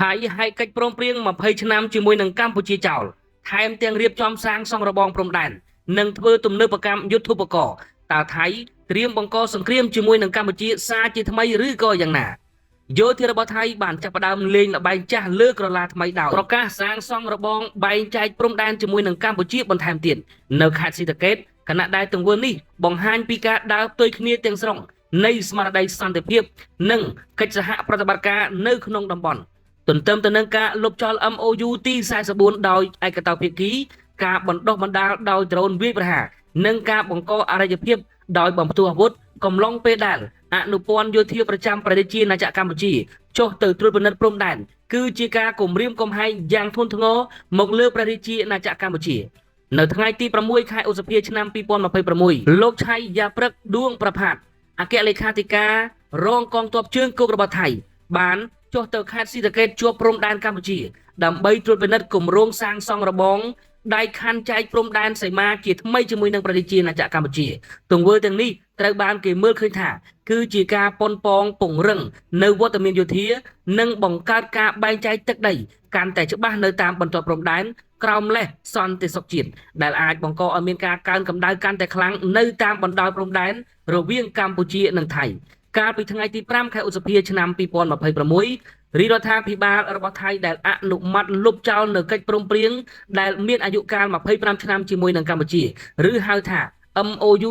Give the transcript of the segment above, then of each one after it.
ហើយកិច្ចព្រមព្រៀង20ឆ្នាំជាមួយនឹងកម្ពុជាចោលថែមទាំងរៀបចំសាងសង់របងព្រំដែននិងធ្វើទំនើបកម្មយុទ្ធោបករណ៍តើថៃត្រៀមបង្កសង្គ្រាមជាមួយនឹងកម្ពុជាសារជាថ្មីឬក៏យ៉ាងណាយោធារបស់ថៃបានចាប់ផ្ដើមលេងល្បែងចាស់លើក្រឡាថ្មីដោយប្រកាសសាងសង់របងបែងចែកព្រំដែនជាមួយនឹងកម្ពុជាបន្ថែមទៀតនៅខេត្តសីតាកេតគណៈដែលទង្វើនេះបង្ហាញពីការដើរផ្ទុយគ្នាទាំងស្រុងនៃស្មារតីសន្តិភាពនិងកិច្ចសហប្រតិបត្តិការនៅក្នុងតំបន់ទន្ទឹមទៅនឹងការលុបចោល MOU ទី44ដោយឯកតោភាគីការបណ្ដុះបណ្ដាលដោយដ្រូនវាយប្រហារនិងការបង្កអរិយភាពដោយបំផ្ទុះអាវុធកំឡុងពេលដែលអនុព័ន្ធយោធាប្រចាំប្រទេសជាណាចក្រកម្ពុជាចុះទៅត្រួតពិនិត្យព្រំដែនគឺជាការគំរាមកំហែងយ៉ាងធ្ងន់ធ្ងរមកលើព្រះរាជាណាចក្រកម្ពុជានៅថ្ងៃទី6ខែឧសភាឆ្នាំ2026លោកឆៃយ៉ាព្រឹកដួងប្រផាតអគ្គលេខាធិការរងកងទ័ពជើងគោករបស់ថៃបានចុះទៅខេត្តសីតាកេតជាប់ព្រំដែនកម្ពុជាដើម្បីត្រួតពិនិត្យគម្រោងសាងសង់របងដៃខណ្ឌចែកព្រំដែនសីមាជាថ្មីជាមួយនឹងប្រទេសជាណាចក្រកម្ពុជាទង្វើទាំងនេះត្រូវបានគេមើលឃើញថាគឺជាការប៉ុនប៉ងពង្រឹងនៅវត្តមានយោធានិងបង្កើតការបែងចែកទឹកដីកាន់តែច្បាស់នៅតាមបន្ទាត់ព្រំដែនក្រោមលេសសន្តិសុខជាតិដែលអាចបង្កឲ្យមានការកើនកម្ដៅកាន់តែខ្លាំងនៅតាមបណ្ដោយព្រំដែនរវាងកម្ពុជានិងថៃកាលពីថ្ងៃទី5ខែឧសភាឆ្នាំ2026រាជរដ្ឋាភិបាលរបស់ថៃដែលអនុម័តលុបចោលនៅកិច្ចព្រមព្រៀងដែលមានអាយុកាល25ឆ្នាំជាមួយនឹងកម្ពុជាឬហៅថា MOU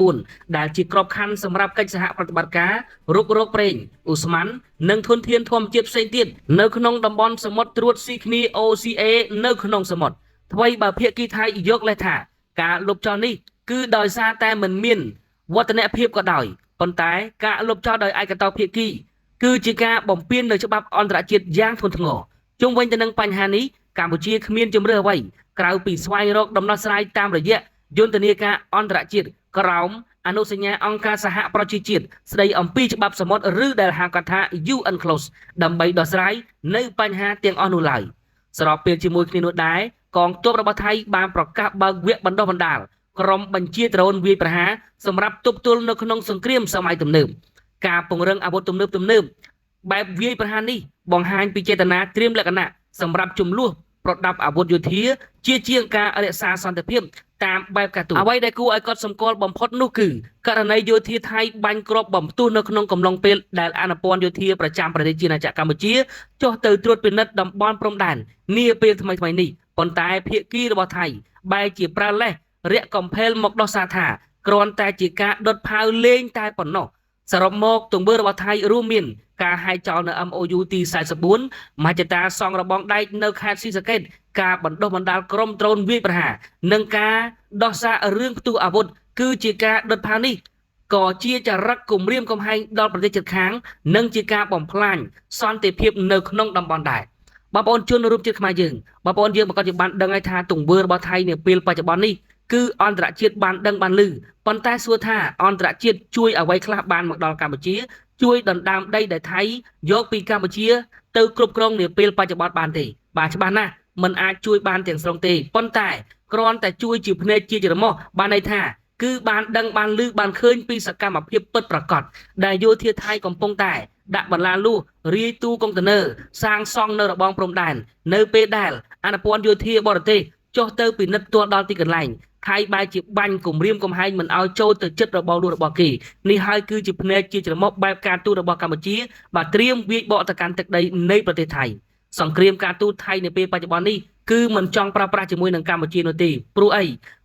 44ដែលជាក្របខ័ណ្ឌសម្រាប់កិច្ចសហប្រតិបត្តិការរុករកប្រេងឧស្ម័ននិងធនធានធម្មជាតិផ្សេងទៀតនៅក្នុងតំបន់សមុទ្រត្រួតស៊ីគ្នា OCA នៅក្នុងសមុទ្រថ្មីបើភាគីថៃយកលេសថាការលុបចោលនេះគឺដោយសារតែមិនមានវឌ្ឍនភាពក៏ដោយប៉ុន្តែការលុបចោលដោយឯកតោភាគីគឺជាការបំពាននៅច្បាប់អន្តរជាតិយ៉ាងធ្ងន់ធ្ងរជុំវិញទៅនឹងបញ្ហានេះកម្ពុជាគ្មានជំរឿអ្វីក្រៅពីស្វែងរកដំណោះស្រាយតាមរយៈយន្តនាការអន្តរជាតិក្រោមអនុសញ្ញាអង្គការសហប្រជាជាតិស្ដីអំពីច្បាប់សមុទ្រឬដែលហៅកាត់ថា UNCLOS ដើម្បីដោះស្រាយនៅបញ្ហាទាំងអស់នោះឡើយស្របពេលជាមួយគ្នានោះដែរកងទ័ពរបស់ថៃបានប្រកាសបើកវគ្គបណ្ដុះបណ្ដាលក្រុមបញ្ជាដ្រូនវាយប្រហារសម្រាប់ទប់ទល់នៅក្នុងសង្គ្រាមសម័យទំនើបការពង្រឹងអាវុធទំនើបបែបវាយប្រហារនេះបង្ហាញពីចេតនាត្រៀមលក្ខណៈសម្រាប់ជំនួសប្រដាប់អាវុធយោធាជាងការរក្សាសន្តិភាពតាមបែបកាទូនអ្វីដែលគួរឲ្យកត់សម្គាល់បំផុតនោះគឺករណីយោធាថៃបាញ់គ្រាប់បំផ្ទុះនៅក្នុងកំឡុងពេលដែលអនុព័ន្ធយោធាប្រចាំប្រទេសជាណាចក្រកម្ពុជាចុះទៅត្រួតពិនិត្យតំបន់ព្រំដែននាពេលថ្មីៗនេះប៉ុន្តែភាគីរបស់ថៃបែរជាប្រើលេសរាក់កំផែលមកដោះសារថាគ្រាន់តែជាការដុតផាវលេងតែប៉ុណ្ណោះសរុបមកទង្វើរបស់ថៃរួមមានការហែកចោលនៅ MOU ទី44មហិច្ឆតាសង់របងដែកនៅខេត្តសីសាកេតការបណ្ដុះបណ្ដាលក្រុមដ្រូនវាយប្រហារនិងការដោះសាររឿងផ្ទុះអាវុធគឺជាការដុតផាវនេះក៏ជាចរិតគំរាមកំហែងដល់ប្រទេសជិតខាងនិងជាការបំផ្លាញសន្តិភាពនៅក្នុងតំបន់ដែរបងប្អូនជនរួមជាតិខ្មែរយើងបងប្អូនយើងប្រកាសជាបានដឹងហើយថាទង្វើរបស់ថៃនាពេលបច្ចុប្បន្ននេះគឺអន្តរជាតិបានដឹងបានឮប៉ុន្តែសួរថាអន្តរជាតិជួយអ្វីខ្លះបានមកដល់កម្ពុជាជួយដណ្ដើមដីដែលថៃយកពីកម្ពុជាទៅគ្រប់គ្រងនាពេលបច្ចុប្បន្នបានទេបាទច្បាស់ណាស់มันអាចជួយបានទាំងស្រុងទេប៉ុន្តែគ្រាន់តែជួយជាភ្នែកជាច្រមុះបានន័យថាគឺបានដឹងបានឮបានឃើញពីសកម្មភាពពិតប្រាកដដែលយោធាថៃកំពុងតែដាក់បន្លាលួសរាយទូកុងតឺន័រសាងសង់នៅរបងព្រំដែននៅពេលដែលអនុព័ន្ធយោធាបរទេសចុះទៅពិនិត្យផ្ទាល់ដល់ទីកន្លែងថៃបែរជាបាញ់គំរាមកំហែងមិនឲ្យចូលទៅចិត្តរបស់លួរបស់គេនេះហើយគឺជាភ្នែកជាច្រមុះបែបការទូតរបស់កម្ពុជាបាទត្រៀមវាយបកទៅកាន់ទឹកដីនៃប្រទេសថៃសង្គ្រាមការទូតថៃនៅពេលបច្ចុប្បន្ននេះគឺមិនចង់ប្រើប្រាស់ជាមួយនឹងកម្ពុជានោះទេព្រោះអី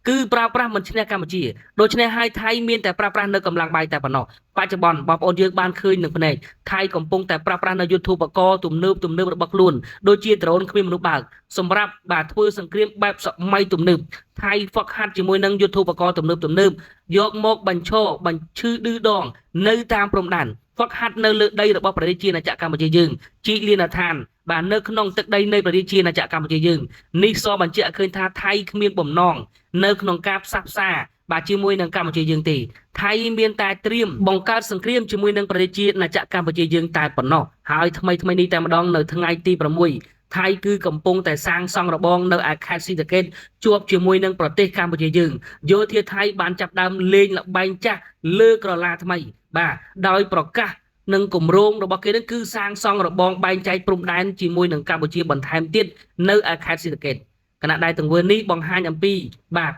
គឺប្រើប្រាស់មិនឈ្នះកម្ពុជាដូច្នេះហើយថៃមានតែប្រើប្រាស់នៅកម្លាំងបាយតែប៉ុណ្ណោះបច្ចុប្បន្នបងប្អូនយើងបានឃើញនឹងភ្នែកថៃកំពុងតែប្រើប្រាស់នៅយុទ្ធោបករណ៍ទំនើបរបស់ខ្លួនដូចជាដ្រូនគ្មានមនុស្សបើកសម្រាប់បាទធ្វើសង្គ្រាមបែបសម័យទំនើបថៃហ្វឹកហាត់ជាមួយនឹងយុទ្ធោបករណ៍ទំនើបយកមកបញ្ឈឺឌឺដងនៅតាមព្រំដែនហ្វឹកហាត់នៅលើដីរបស់ប្រទេសជាណាចក្រកម្ពុជាយើងជីកលានដ្ឋានបាទនៅក្នុងទឹកដីនៃប្រទេសជាណាចក្រកម្ពុជាយើងនេះសបញ្ជាក់ឃើញថាថៃគ្មានបំណងនៅក្នុងការផ្សះផ្សាបាទជាមួយនឹងកម្ពុជាយើងទេថៃមានតែត្រៀមបង្កើតសង្គ្រាមជាមួយនឹងប្រទេសជាណាចក្រកម្ពុជាយើងតែប៉ុណ្ណោះហើយថ្មីនេះតែម្ដងនៅថ្ងៃទី6ថៃគឺកំពុងតែសាងសង់របងនៅឯខេត្តសីតាកេតជាប់ជាមួយនឹងប្រទេសកម្ពុជាយើងយោធាថៃបានចាប់ដើមលេងល្បែងចាស់លើក្រឡាថ្មីបាទដោយប្រកាស និងគម្រោងរបស់គេនឹងគឺសាងសង់របងបែងចែកព្រំដែនជាមួយនឹងកម្ពុជាបន្ថែមទៀតនៅឯខេត្តសៀដ្ឋកិច្ចគណៈដែលទង្វើនេះបង្ហាញអំពី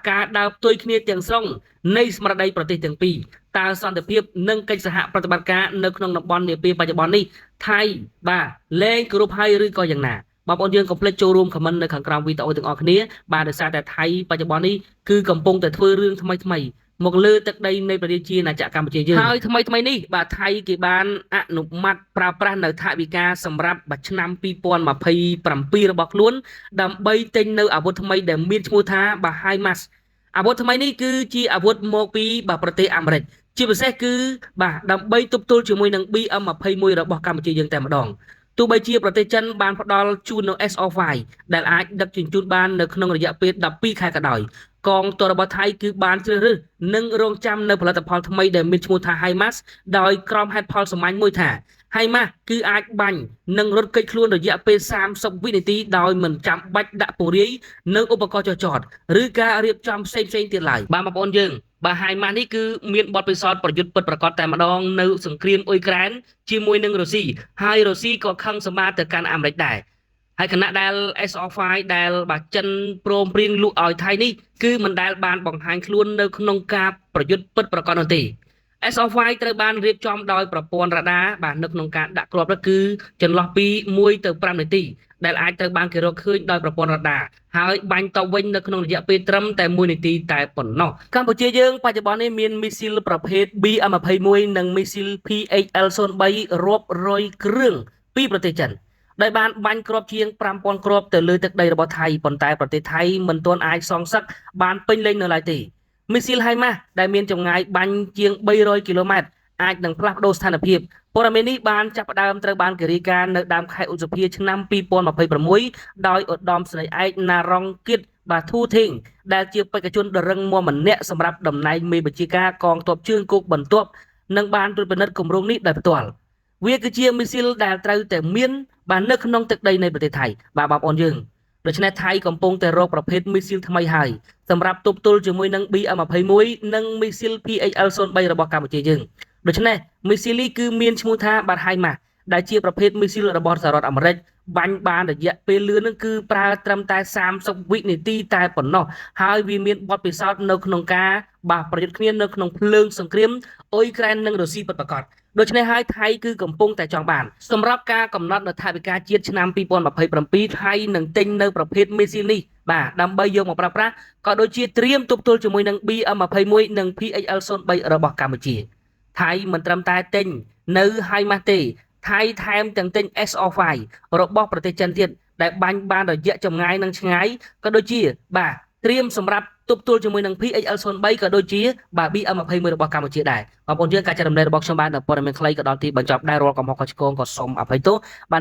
ការដើរផ្ទុយគ្នាទាំងស្រុងនៃស្មារតីប្រទេសទាំងពីរតើសន្តិភាពនិងកិច្ចសហប្រតិបត្តិការនៅក្នុងតំបន់នាពេលបច្ចុប្បន្ននេះថៃលែងគោរពហើយឬក៏យ៉ាងណាបងប្អូនយើងកុំភ្លេចចូលរួមខមមិននៅខាងក្រោមវីដេអូទាំងអស់គ្នាដោយសារតែថៃបច្ចុប្បន្ននេះគឺកំពុងតែធ្វើរឿងថ្មីមកលើទឹកដីនៃប្រជាជាតិណាចក្រកម្ពុជាយើងហើយថ្មីនេះថៃគេបានអនុម័តប្រើប្រាស់នៅថវិកាសម្រាប់ឆ្នាំ2027របស់ខ្លួនដើម្បីទិញនៅអាវុធថ្មីដែលមានឈ្មោះថាHIMARS អាវុធថ្មីនេះគឺជាអាវុធមកពីប្រទេសអាមេរិកជាពិសេសគឺដើម្បីទប់ទល់ជាមួយនឹង BM21 របស់កម្ពុជាយើងតែម្ដងទោះបីជាប្រទេសចិនបានផ្ដល់ជូននៅ SO5 ដែលអាចដឹកជញ្ជូនបាននៅក្នុងរយៈពេល12ខែក៏ដោយកងទ័ពរបស់ថៃគឺបានជ្រើសរើសនិងរងចាំនៅផលិតផលថ្មីដែលមានឈ្មោះថា HIMARS ដោយក្រុមហេតុផលសាមញ្ញមួយថា HIMARS គឺអាចបាញ់និងរត់គេចខ្លួនរយៈពេល30វិនាទីដោយមិនចាំបាច់ដាក់ពង្រាយនៅឧបករណ៍ចចតឬការរៀបចំផ្សេងទៀតឡើយបងប្អូនយើងHIMARS នេះគឺមានបទពិសោធន៍ប្រយុទ្ធពិតប្រាកដតែម្ដងនៅសង្គ្រាមអ៊ុយក្រែនជាមួយនឹងរុស្ស៊ីហើយរុស្ស៊ីក៏ខឹងសម្បាទៅកាន់អាមេរិកដែរហើយគណៈដែល SO5 ដែលចិនព្រមព្រៀងលក់ឲ្យថៃនេះគឺមិនដែលបានបង្ហាញខ្លួននៅក្នុងការប្រយុទ្ធពិតប្រាកដនោះទេ SO5 ត្រូវបានរៀបចំដោយប្រព័ន្ធរ៉ាដានៅក្នុងការដាក់គ្រាប់គឺចន្លោះពី1ទៅ5នាទីដែលអាចត្រូវបានគេរកឃើញដោយប្រព័ន្ធរ៉ាដាហើយបាញ់តបវិញនៅក្នុងរយៈពេលត្រឹមតែ1នាទីតែប៉ុណ្ណោះកម្ពុជាយើងបច្ចុប្បន្ននេះមានមីស៊ីលប្រភេទ BM21 និងមីស៊ីល PHL03 រាប់រយគ្រឿងពីប្រទេសចិនដោយបានបាញ់គ្រាប់ជាង 5000 គ្រាប់ទៅលើទឹកដីរបស់ថៃប៉ុន្តែប្រទេសថៃមិនទាន់អាចសងសឹកបានពេញលេញនៅឡើយទេមីស៊ីល HIMARS ដែលមានចម្ងាយបាញ់ជាង300គីឡូម៉ែត្រអាចនឹងផ្លាស់ប្ដូរស្ថានភាពព័ត៌មាននេះបានចាប់ផ្ដើមត្រូវបានគេរាយការណ៍នៅដើមខែឧសភាឆ្នាំ2026ដោយឧត្តមស្រីឯកណារ៉ុងគៀតធូធីងដែលជាបេក្ខជនដ៏រឹងមាំម្នាក់សម្រាប់តំណែងមេបញ្ជាការកងទ័ពជើងគោកបន្ទាប់និងបានត្រួតពិនិត្យគម្រោងនេះដោយផ្ទាល់វាគឺជាមីស៊ីលដែលត្រូវតែមាននៅក្នុងទឹកដីនៃប្រទេសថៃបងប្អូនយើងដូច្នេះថៃកំពុងតែរកប្រភេទមីស៊ីលថ្មីហើយសម្រាប់ទប់ទល់ជាមួយនឹង BM21 និងមីស៊ីល PHL03 របស់កម្ពុជាយើងដូច្នេះមីស៊ីលនេះគឺមានឈ្មោះថាHIMARSដែលជាប្រភេទមីស៊ីលរបស់សហរដ្ឋអាមេរិកបាញ់បានរយៈពេលលឿននឹងគឺប្រើត្រឹមតែ30វិនាទីតែប៉ុណ្ណោះហើយវាមានបទពិសោធន៍នៅក្នុងការប្រយុទ្ធគ្នានៅក្នុងភ្លើងសង្គ្រាមអ៊ុយក្រែននិងរុស្ស៊ីពិតប្រាកដដូច្នេះហើយថៃគឺកំពុងតែចង់បានសម្រាប់ការកំណត់នៅថវិកាជាតិឆ្នាំ2027ថៃនឹងទិញនៅប្រភេទមីស៊ីលនេះដើម្បីយកមកប្រើប្រាស់ក៏ដូចជាត្រៀមទប់ទល់ជាមួយនឹង BM21 និង PHL03 របស់កម្ពុជាថៃមិនត្រឹមតែទិញនៅ HIMARS ទេថៃថែមទាំងទិញ SO5 របស់ប្រទេសចិនទៀតដែលបាញ់បានរយៈចម្ងាយនិងឆ្ងាយក៏ដូចជាត្រៀមសម្រាប់ទប់ទល់ជាមួយនឹង PHL03 ក៏ដូចជាBM21 របស់កម្ពុជាដែរបងប្អូនយើងការចែករំលែករបស់ខ្ញុំបានព័ត៌មានខ្លីក៏ដល់ទីបញ្ចប់ដែររាល់កំហុសខុសឆ្គងក៏សូមអភ័យទោស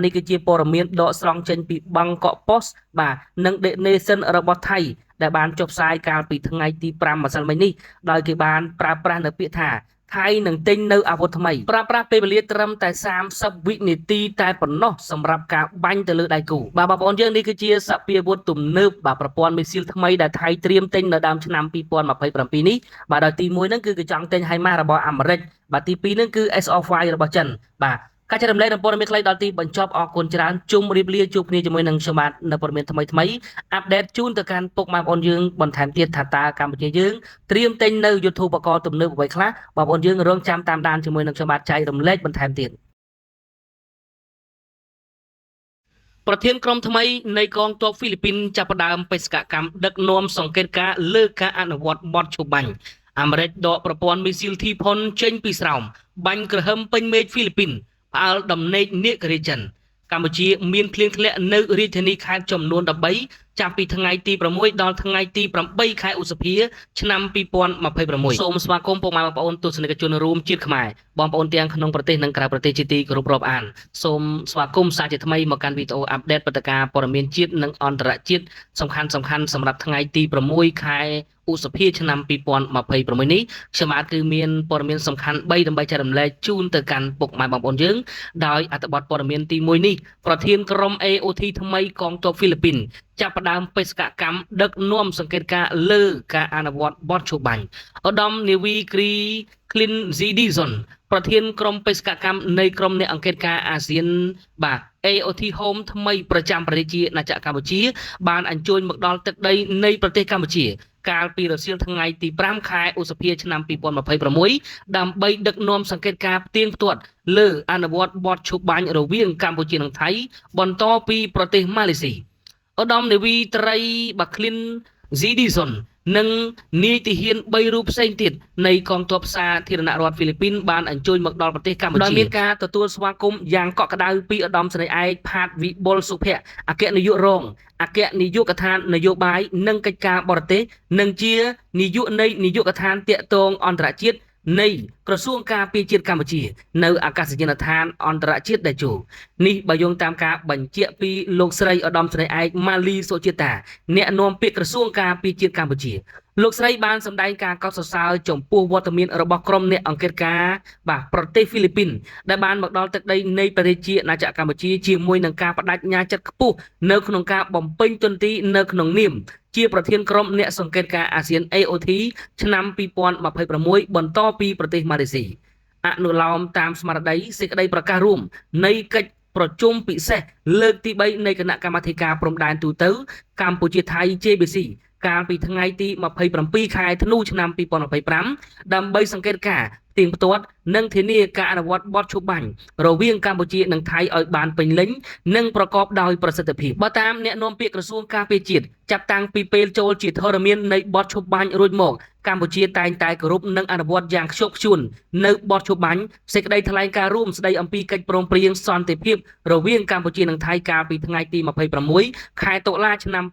នេះគឺជាព័ត៌មានដកស្រង់ចេញពីបាងកកប៉ុស្តិ៍និង The Nation របស់ថៃដែលបានចុះផ្សាយកាលពីថ្ងៃទី5ម្សិលមិញនេះដោយគេបានប្រើប្រាស់នៅពាក្យថាថៃនឹងទិញនៅអាវុធថ្មីប្រើប្រាស់ពេលវេលាត្រឹមតែ30វិនាទីតែប៉ុណ្ណោះសម្រាប់ការបាញ់ទៅលើដៃគូបងប្អូនយើងនេះគឺជាសពាវុធទំនើបប្រព័ន្ធមីស៊ីលថ្មីដែលថៃត្រៀមទិញនៅដើមឆ្នាំ2027នេះដោយទី1ហ្នឹងគឺគេចង់ទិញ HIMARS របស់អាមេរិកទី2ហ្នឹងគឺ SO5 របស់ចិនការចែករំលែកព័ត៌មានខ្លីដល់ទីបញ្ចប់អរគុណច្រើនជុំរៀបលាជួបគ្នាជាមួយនឹងខ្ញុំបាទនៅព័ត៌មានថ្មីអាប់ដេតជូនទៅកាន់ពុកម៉ែបងប្អូនយើងបន្ថែមទៀតថាតើកម្ពុជាយើងត្រៀមទិញនៅយុទ្ធឧបករណ៍ទំនើបអ្វីខ្លះបងប្អូនយើងរងចាំតាមដានជាមួយនឹងខ្ញុំបាទចែករំលែកបន្ថែមទៀតប្រធានក្រុមថ្មីនៃកងទ័ពហ្វីលីពីនចាប់ផ្ដើមបេសកកម្មដឹកនាំសង្កេតការណ៍លើការអនុវត្តបទឈប់បាញ់អាមេរិកដកប្រព័ន្ធមីស៊ីលធីផុនចេញពីស្រោមបាញ់ក្រហមពេញមេឃហ្វីលីពីនផ្អើលដំណេកនាគរាចិនកម្ពុជាមានភ្លៀងធ្លាក់នៅរាជធានីខេត្តចំនួន13ចាប់ពីថ្ងៃទី6ដល់ថ្ងៃទី8ខែឧសភាឆ្នាំ2026សូមស្វាគមន៍ពុកម៉ែបងប្អូនទស្សនិកជនរួមជាតិខ្មែរបងប្អូនទាំងក្នុងប្រទេសនិងក្រៅប្រទេសជាទីគោរពរាប់អានសូមស្វាគមន៍សាជាថ្មីមកកាន់វីដេអូអាប់ដេតព្រឹត្តិការណ៍ព័ត៌មានជាតិនិងអន្តរជាតិសំខាន់សម្រាប់ថ្ងៃទី6ខែ ឧសភាឆ្នាំ2026នេះខ្ញុំបាទគឺមានព័ត៌មានសំខាន់3ដើម្បីចែករំលែកជូនទៅកាន់ពុកម៉ែបងប្អូនយើងដោយអត្ថបទព័ត៌មានទី1នេះប្រធានក្រុម AOT ថ្មីកងទ័ពហ្វីលីពីនចាប់ផ្ដើមបេសកកម្មដឹកនាំសង្កេតការណ៍លើការអនុវត្តបទឈូបាញ់ឧត្តមនាវីគ្រី Clin Zidison ប្រធានក្រុមបេសកកម្មនៃក្រុមអ្នកអង្កេតការណ៍អាស៊ានបាទ AOT Home ថ្មីប្រចាំប្រទេសជាណាចក្រកម្ពុជាបានអញ្ជើញមកដល់ទឹកដីនៃប្រទេសកម្ពុជាកាលពីរសៀលថ្ងៃទី5ខែឧសភាឆ្នាំ2026ដើម្បីដឹកនាំសង្កេតការណ៍ផ្ទៀងផ្ទាត់លើអនុវត្តបទឈប់បាញ់រវាងកម្ពុជានិងថៃបន្តពីប្រទេសម៉ាឡេស៊ីឧត្តមនាវីត្រីបាក្លីន Zidison និងនាយទាហាន3រូបផ្សេងទៀតនៃកងទ័ពសាធារណរដ្ឋហ្វីលីពីនបានអញ្ជើញមកដល់ប្រទេសកម្ពុជាដោយមានការទទួលស្វាគមន៍យ៉ាងកក់ក្ដៅពីឧត្តមសេនីយ៍ឯកផាតវិបុលសុភ័ក្រអគ្គនាយករងអគ្គនាយកដ្ឋាននយោបាយនិងកិច្ចការបរទេសនិងជានាយកនៃនាយកដ្ឋានតាក់ទងអន្តរជាតិនៃក្រសួងការពារជាតិកម្ពុជានៅអាកាសយានដ្ឋានអន្តរជាតិដេជោនេះបើយោងតាមការបញ្ជាក់ពីលោកស្រីឧត្តមសេនីយ៍ឯកម៉ាលីសុជាតាអ្នកនាំពាក្យក្រសួងការពារជាតិកម្ពុជាលោកស្រីបានសម្ដែងការកោតសរសើរចំពោះវត្តមានរបស់ក្រុមអ្នកអង្កេតការណ៍បាទប្រទេសហ្វីលីពីនដែលបានមកដល់ទឹកដីនៃប្រទេសជាណាចក្រកម្ពុជាជាមួយនឹងការបដិញ្ញាចិត្តខ្ពស់នៅក្នុងការបំពេញតន្ត្រីនៅក្នុងនាមជាប្រធានក្រុមអ្នកសង្កេតការណ៍អាស៊ាន AOT ឆ្នាំ2026បន្តពីប្រទេសម៉ាឡេស៊ីអនុលោមតាមស្មារតីសេចក្តីប្រកាសរួមនៃកិច្ចប្រជុំពិសេសលើកទី3នៃគណៈកម្មាធិការព្រំដែនទូទៅកម្ពុជាថៃ JBC កាលពីថ្ងៃទី27ខែធ្នូឆ្នាំ2025ដើម្បីសង្កេតការណ៍ផ្ទៀងផ្ទាត់និងធានាការអនុវត្តបទឈប់បាញ់រវាងកម្ពុជានិងថៃឲ្យបានពេញលេញនិងប្រកបដោយប្រសិទ្ធភាពបើតាមអ្នកនាំពាក្យក្រសួងការពារជាតិចាប់តាំងពីពេលចូលជាធរមាននៃបទឈប់បាញ់រួចមកកម្ពុជាតែងតែគោរពនិងអនុវត្តយ៉ាងខ្ជាប់ខ្ជួននៅបទឈប់បាញ់សេចក្តីថ្លែងការណ៍រួមស្តីអំពីកិច្ចព្រមព្រៀងសន្តិភាពរវាងកម្ពុជានិងថៃកាលពីថ្ងៃទី26ខែតុលាឆ្នាំ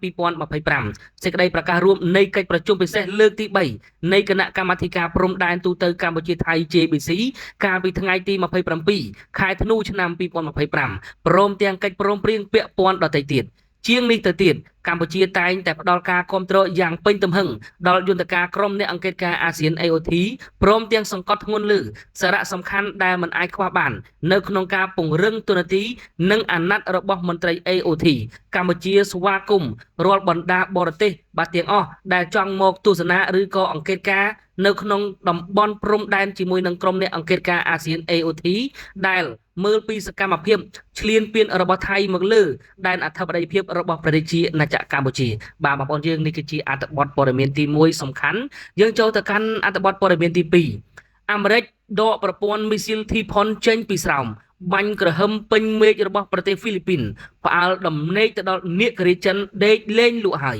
2025សេចក្តីប្រកាសរួមនៃកិច្ចប្រជុំពិសេសលើកទី3នៃគណៈកម្មាធិការព្រំដែនទូទៅកម្ពុជាថៃ JBC កាលពីថ្ងៃទី27ខែធ្នូឆ្នាំ2025ព្រមទាំងកិច្ចព្រមព្រៀងពាក់ព័ន្ធដទៃទៀតជាងនេះទៅទៀតកម្ពុជាតែងតែផ្ដល់ការគាំទ្រយ៉ាងពេញទំហឹងដល់យន្តការក្រុមអ្នកអង្កេតការណ៍អាស៊ាន AOT ព្រមទាំងសង្កត់ធ្ងន់លើសារៈសំខាន់ដែលមិនអាចខ្វះបាននៅក្នុងការពង្រឹងទូនាទីនិងអាណត្តិរបស់មន្ត្រី AOT កម្ពុជាស្វាគមន៍រាល់បណ្ដាបរទេសបាទទាំងអស់ដែលចង់មកទស្សនាឬក៏អង្កេតការណ៍នៅក្នុងតំបន់ព្រំដែនជាមួយនឹងក្រុមអ្នកអង្កេតការណ៍អាស៊ាន AOT ដែលមើលពីសកម្មភាពឈ្លានពានរបស់ថៃមកលើដែនអធិបតេយ្យភាពរបស់ប្រទេសជាណាចក្រកម្ពុជាបាទបងប្អូនយើងនេះគឺជាអត្ថបទព័ត៌មានទី1សំខាន់យើងចូលទៅកាន់អត្ថបទព័ត៌មានទី2អាមេរិកដកប្រព័ន្ធមីស៊ីល T-PON ចេញពីស្រោមបាញ់ក្រហមពេញមេឃរបស់ប្រទេសហ្វីលីពីនផ្អើលដំណេកទៅដល់នាគរាចិនដេកលេងលក់ហើយ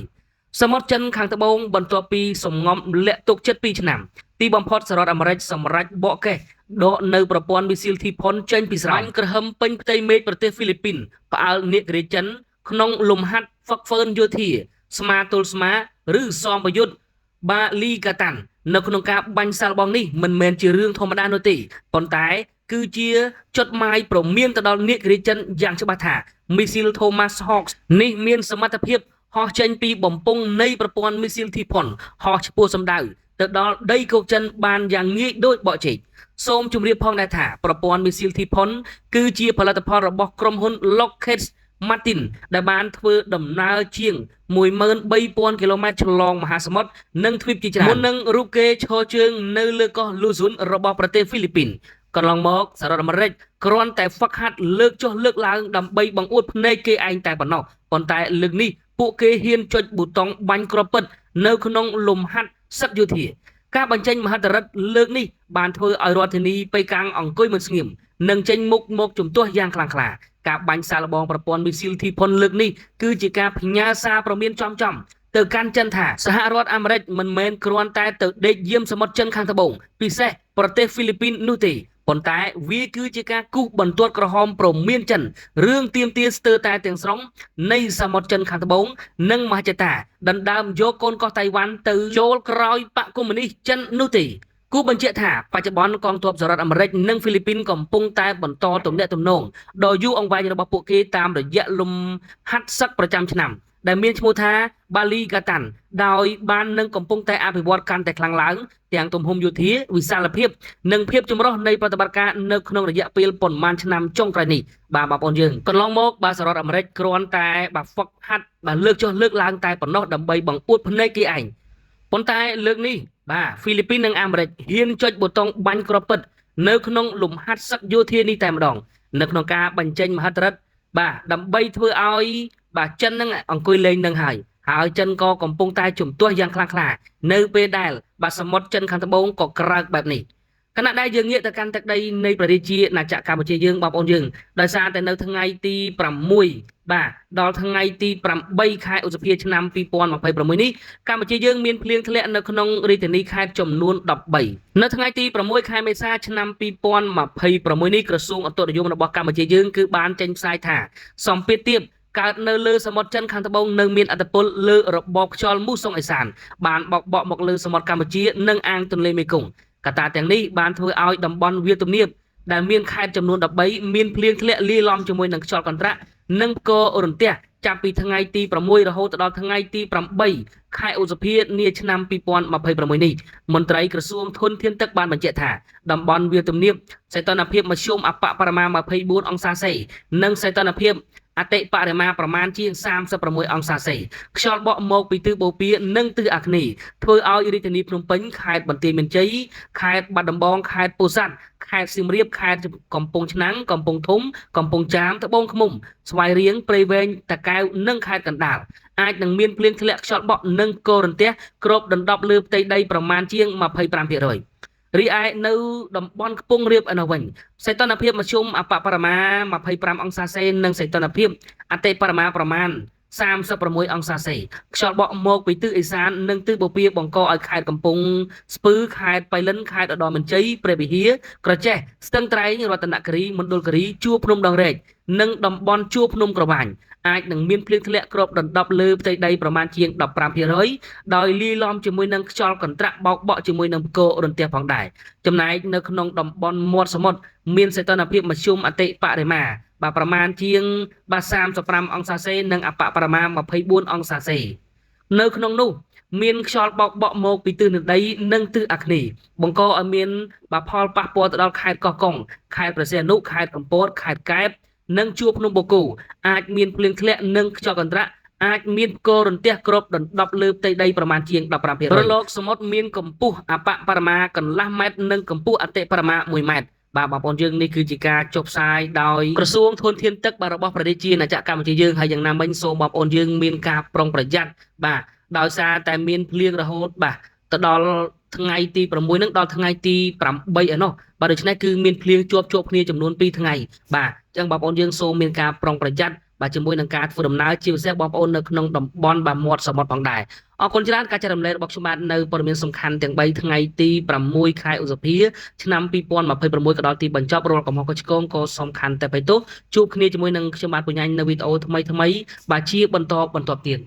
សមុទ្រចិនខាងត្បូងបន្ទាប់ពីសំងំលាក់ទុកចិត្ត2ឆ្នាំទីបំផុតសហរដ្ឋអាមេរិកសម្រេចបកកេះដកនៅប្រព័ន្ធមីស៊ីល T-PON ចេញពីស្រោមក្រហមពេញផ្ទៃមេឃប្រទេសហ្វីលីពីនផ្អើលនាគរាចិនក្នុងលំហាត់ហ្វឹកហ្វឺនយោធាស្មាទល់ស្មាឬសម្ពយុទ្ធបាលីកាតាន់នៅក្នុងការបាញ់សាល់បងនេះមិនមែនជារឿងធម្មតានោះទេប៉ុន្តែគឺជាចុតម៉ាយព្រមានទៅដល់នាគរាចិនយ៉ាងច្បាស់ថាមីស៊ីល Thomas Hawk នេះមានសមត្ថភាពហោះចេញពីបំពង់នៃប្រព័ន្ធមីស៊ីល T-PON ហោះឆ្ពោះសម្ដៅទៅដល់ដីគោកចិនបានយ៉ាងងាយដូចបកចេកសូមជម្រាបផងដែរថាប្រព័ន្ធមីស៊ីល T-PON គឺជាផលិតផលរបស់ក្រុមហ៊ុន Lockheed Martin ដែលបានធ្វើដំណើរជាង 13,000 គីឡូម៉ែត្រឆ្លងមហាសមុទ្រនិងទ្វីបជាច្រើនមុននឹងរូបគេឈរជើងនៅលើកោះ Luzon របស់ប្រទេសហ្វីលីពីនកន្លងមកសហរដ្ឋអាមេរិកគ្រាន់តែហ្វឹកហាត់លើកចុះលើកឡើងដើម្បីបង្អួតភ្នែកគេឯងតែប៉ុណ្ណោះប៉ុន្តែលើកនេះពួកគេហ៊ានចុចប៊ូតុងបាញ់គ្រាប់ពិតនៅក្នុងលំហាត់សឹកយោធាការបញ្ចេញមហិទ្ធិឫទ្ធិលើកនេះបានធ្វើឲ្យរដ្ឋធានីប៉េកាំងអង្គុយមិនស្ងៀមនិងចេញមុខមកជំទាស់យ៉ាងខ្លាំងក្លាការបាញ់សាឡបងប្រព័ន្ធមីស៊ីល T-PON លើកនេះគឺជាការផ្ញើសារព្រមានចំទៅកាន់ចិនថាសហរដ្ឋអាមេរិកមិនមែនគ្រាន់តែទៅដេកយាមសមុទ្រចិនខាងត្បូងពិសេសប្រទេសហ្វីលីពីននោះទេប៉ុន្តែវាគឺជាការគូសបន្ទាត់ក្រហមព្រមានចិនរឿងទៀមទាស្ទើរតែទាំងស្រុងនៃសមុទ្រចិនខាងត្បូងនិងមហិច្ឆតាដណ្ដើមយកកូនកោះតៃវ៉ាន់ទៅចូលក្រោយបកកុម្មុយនីសចិននោះទេគូបញ្ជាក់ថាបច្ចុប្បន្នកងទ័ពសហរដ្ឋអាមេរិកនិងហ្វីលីពីនកំពុងតែបន្តទំនាក់ទំនងដ៏យូរអង្វែងរបស់ពួកគេតាមរយៈលំហាត់សឹកប្រចាំឆ្នាំ ដែលមានឈ្មោះថាបាលីកាតាន់ដោយបាននឹងកំពុងតែអភិវឌ្ឍកាន់តែខ្លាំងឡើងទាំងទំហំយោធាវិសាលភាពនិងភាពចម្រុះនៃប្រតិបត្តិការនៅក្នុងរយៈពេលប៉ុន្មានឆ្នាំចុងក្រោយនេះបាទបងប្អូនយើងកន្លងមកបាទសហរដ្ឋអាមេរិកគ្រាន់តែបាទហ្វឹកហាត់បាទលើកចុះលើកឡើងតែប៉ុណ្ណោះដើម្បីបង្អួតភ្នែកគេឯងប៉ុន្តែលើកនេះបាទហ្វីលីពីននិងអាមេរិកហ៊ានចុចប៊ូតុងបាញ់គ្រាប់ពិតនៅក្នុងលំហាត់សឹកយោធានេះតែម្ដងនៅក្នុងការបញ្ចេញមហិទ្ធិឫទ្ធិបាទដើម្បីធ្វើឲ្យបាទចិននឹងអង្គុយលេងនឹងហើយចិនក៏កំពុងតែជំទាស់យ៉ាងខ្លាំងក្លានៅពេលដែលបាទសមុទ្រចិនខាងត្បូងក៏ក្រើកបែបនេះខណៈដែលយើងងាកទៅកាន់ទឹកដីនៃព្រះរាជាណាចក្រកម្ពុជាយើងបងប្អូនយើងដោយសារតែនៅថ្ងៃទី6បាទដល់ថ្ងៃទី8ខែឧសភាឆ្នាំ2026នេះកម្ពុជាយើងមានភ្លៀងធ្លាក់នៅក្នុងរាជធានីខេត្តចំនួន13នៅថ្ងៃទី6ខែមេសាឆ្នាំ2026នេះក្រសួងឧតុនិយមរបស់កម្ពុជាយើងគឺបានចេញផ្សាយថាសម្ពាធទាបកើតនៅលើសមុទ្រចិនខាងត្បូងនៅមានអត្តពលលើរបបខ្យល់មូសុងអេសានបានបោកបក់មកលើសមុទ្រកម្ពុជានិងអាងទន្លេមេគង្គកត្តាទាំងនេះបានធ្វើឲ្យតំបន់វាលទំនាបដែលមានខេត្តចំនួន13មានភ្លៀងធ្លាក់លាយឡំជាមួយនឹងខ្យល់កន្ត្រាក់និងផ្គររន្ទះចាប់ពីថ្ងៃទី6រហូតដល់ថ្ងៃទី8ខែឧសភានាឆ្នាំ2026នេះមន្ត្រីក្រសួងធនធានទឹកបានបញ្ជាក់ថាតំបន់វាលទំនាបសីតុណ្ហភាពមធ្យមអបបរមា24អង្សាសេនិងសីតុណ្ហភាពអតិបរមាប្រមាណជាង36អង្សាសេខ្យល់បក់មកពីទិសបូព៌ានិងទិសអាគ្នេយ៍ធ្វើឲ្យរាជធានីភ្នំពេញខេត្តបន្ទាយមានជ័យខេត្តបាត់ដំបងខេត្តពោធិ៍សាត់ខេត្តសៀមរាបខេត្តកំពង់ឆ្នាំងកំពង់ធំកំពង់ចាមត្បូងឃ្មុំស្វាយរៀងព្រៃវែងតាកែវនិងខេត្តកណ្ដាលអាចនឹងមានភ្លៀងធ្លាក់ខ្យល់បក់និងកូររន្ទះគ្របដណ្ដប់លើផ្ទៃដីប្រមាណជាង25%រីឯនៅតំបន់ខ្ពង់រាបឯនោះវិញសីតុណ្ហភាពមធ្យមអបបរមា25អង្សាសេនិងសីតុណ្ហភាពអតិបរមាប្រមាណ36អង្សាសេខ្យល់បក់មកពីទិសឦសាននិងទិសបូព៌ាបង្កឲ្យខេត្តកំពង់ស្ពឺខេត្តបៃលិនខេត្តឧត្តរមានជ័យព្រះវិហារក្រចេះស្ទឹងត្រែងរតនគិរីមណ្ឌលគិរីជួរភ្នំដងរែកនិងតំបន់ជួរភ្នំក្រវាញអាចនឹងមានភ្លៀងធ្លាក់គ្របដណ្ដប់លើផ្ទៃដីប្រមាណជាង15%ដោយលាយឡំជាមួយនឹងខ្យល់កន្ត្រាក់បោកបក់ជាមួយនឹងផ្គររន្ទះផងដែរចំណែកនៅក្នុងតំបន់មាត់សមុទ្រមានសីតុណ្ហភាពមធ្យមអតិបរមាបាទប្រមាណជាង35អង្សាសេនិងអបបរមា24អង្សាសេនៅក្នុងនោះមានខ្យល់បោកបក់មកពីទិសនិដីនិងទិសអាគ្នេយ៍បង្កឲ្យមានផលប៉ះពាល់ទៅដល់ខេត្តកោះកុងខេត្តព្រះសីហនុខេត្តកំពតខេត្តកែបនិងជួរភ្នំបូកគោអាចមានភ្លៀងធ្លាក់និងខ្យល់កន្ត្រាក់អាចមានផ្គររន្ទះគ្របដណ្ដប់លើផ្ទៃដីប្រមាណជាង15%រលកសមុទ្រមានកម្ពស់អបបរមាកន្លះម៉ែត្រនិងកម្ពស់អតិបរមា1ម៉ែត្របាទបងប្អូនយើងនេះគឺជាការចុះផ្សាយដោយក្រសួងធនធានទឹកបាទរបស់ព្រះរាជាណាចក្រកម្ពុជាយើងហើយយ៉ាងណាមិញសូមបងប្អូនយើងមានការប្រុងប្រយ័ត្នបាទដោយសារតែមានភ្លៀងរហូតបាទទៅដល់ថ្ងៃទី6នឹងដល់ថ្ងៃទី8ឯណោះបាទដូច្នេះគឺមានភ្លៀងជាប់គ្នាចំនួន2ថ្ងៃបាទអញ្ចឹងបងប្អូនយើងសូមមានការប្រុងប្រយ័ត្នបាទជាមួយនឹងការធ្វើដំណើរជាពិសេសបងប្អូននៅក្នុងតំបន់បាទមាត់សមុទ្រផងដែរអរគុណច្រើនការចែករំលែករបស់ខ្ញុំបាទនៅព័ត៌មានសំខាន់ទាំង3ថ្ងៃទី6ខែឧសភាឆ្នាំ2026ក៏ដល់ទីបញ្ចប់រាល់កំហុសកុសឆ្គងក៏សំខាន់តែបៃតោជួបគ្នាជាមួយនឹងខ្ញុំបាទពញ្ញាញ់នៅវីដេអូថ្មីបាទជាបន្តទៀត